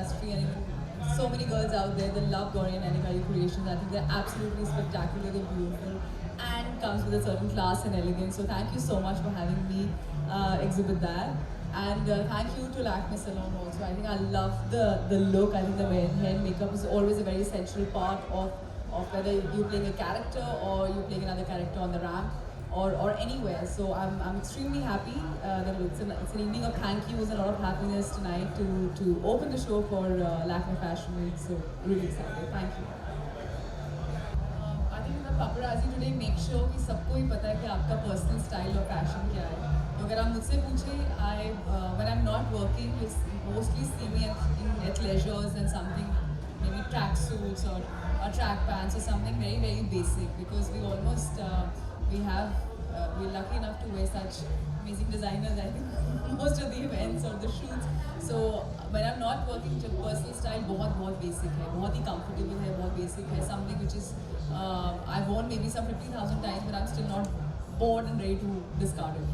industry and even so many girls out there that love Gauri and Anikari creations. I think they're absolutely spectacular, they're beautiful, and comes with a certain class and elegance. So thank you so much for having me exhibit that. And thank you to Lakme Salon also. I think I love the look. I think the hair and makeup is always a very essential part of whether you're playing a character or you're playing another character on the ramp or anywhere. So I'm extremely happy that it's an evening of thank yous and a lot of happiness tonight to open the show for Lakme Fashion Week. So really excited. Thank you. I think the paparazzi today make sure कि सबको ही पता है कि आपका personal style और fashion क्या है. तो अगर आप मुझसे पूछे, when I'm not working, you'll mostly see me in athleisures and something, maybe track suits or track pants or something very very basic, because we almost we're lucky enough to wear such amazing designers. I think most of the events or the shoots. So when I'm not working, जो personal style बहुत basic है, बहुत ही comfortable है, बहुत basic है, something which is I've worn maybe some 50,000 times, but I'm still not bored and ready to discard it.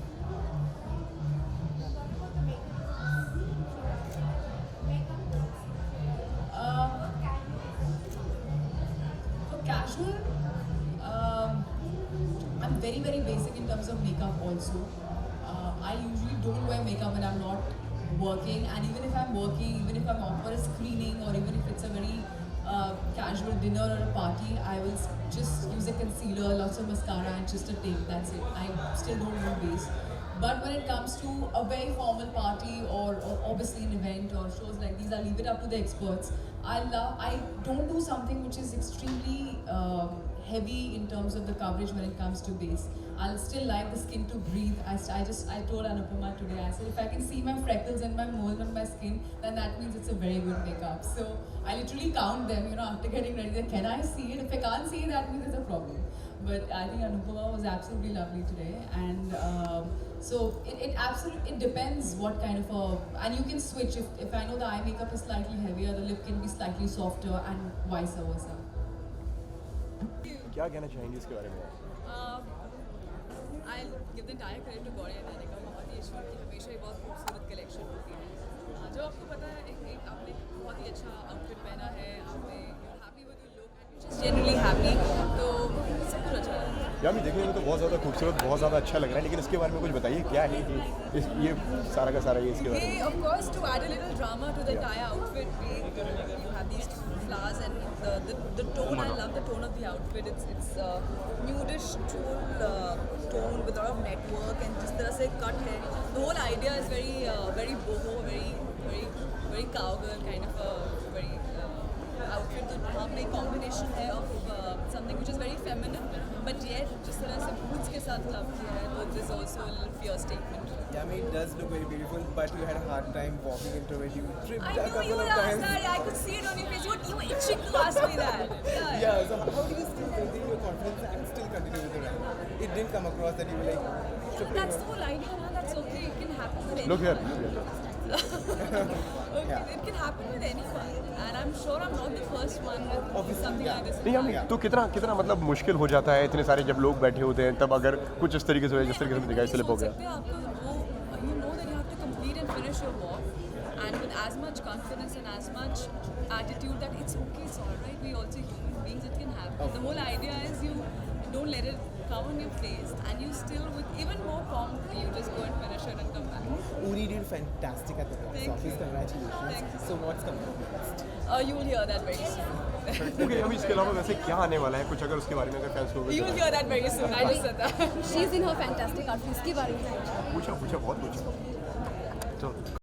For casual, I'm very very basic in terms of makeup also. I usually don't wear makeup when I'm not working, and even if I'm working, even if I'm off for a screening, or even if it's a very casual dinner or a party, I will just use a concealer, lots of mascara and just a tape, that's it. I still don't do base. But when it comes to a very formal party or obviously an event or shows like these, I leave it up to the experts. I don't do something which is extremely heavy in terms of the coverage when it comes to base. I'll still like the skin to breathe. I told Anupama today, I said if I can see my freckles and my moles on my skin, then that means it's a very good makeup. So I literally count them, after getting ready, then can I see it? If I can't see it, that means there's a problem. But I think Anupama was absolutely lovely today, and so it depends what kind of and you can switch if I know the eye makeup is slightly heavier, the lip can be slightly softer, and vice versa. क्या कहना चाहेंगे इसके बारे में? I'll give the entire credit to Gauri and Anika. बहुत ही shoot की हमेशा ही बहुत खूबसूरत कलेक्शन होती है. जो आपको पता है, एक आपने बहुत ही अच्छा आउटफिट पहना है, आपने you're happy with your look and you're just generally happy, तो सब कुछ अच्छा लगा. यामी देखने में तो बहुत ज़्यादा खूबसूरत, बहुत ज़्यादा अच्छा लग रहा है, लेकिन इसके बारे में कुछ बताइए, क्या है ये सारा का सारा ये इसके बारे में? Of course, to add a little drama to the entire outfit, you have these flowers and the tone. I love the tone of the outfit. It's nudish tone with a lot of network and जिस तरह से cut है. The whole idea is very boho, very cowgirl kind of a very outfit. तो वहाँ पे combination है of something which is very feminine, but yet जिस तरह से boots के साथ club किया है, तो there's also a little fierce statement. Yeah, I mean, it does look very beautiful, but you had a hard time walking into it. You tripped I a knew couple you of would ask times. that. I could see it on your face. You were itching to ask me that. Yeah, so how do you still maintain your confidence and still continue with the ride? It didn't come across that you were like tripping. That's the whole idea, na? That's okay. It can happen with anyone. Look here. Okay, Yeah. it can happen with anyone, and I'm sure I'm not the first one with Obviously, something yeah. like this. नहीं यामी तो कितना मतलब मुश्किल हो जाता है, इतने सारे जब लोग बैठे होते हैं, तब अगर कुछ इस तरीके से जिस तरीके से दिखाई स्लिप हो गया. You know that you have to complete and finish your walk, and with as much confidence and as much attitude that it's okay, it's alright. We also human beings. It can happen. The whole idea is you don't let it come on your face, and you still, with even more pomp, you just go and finish it and come back. Uri did fantastic at the box Thank office. you. Congratulations. Thank you. So what's coming up next? You'll hear that very soon. Okay Yami इसके अलावा वैसे क्या आने वाला है, कुछ अगर उसके बारे में अगर फैंस को You'll hear that very soon. I just said that. She's in her fantastic outfit. इसके बारे में पूछा बहुत पूछा. तो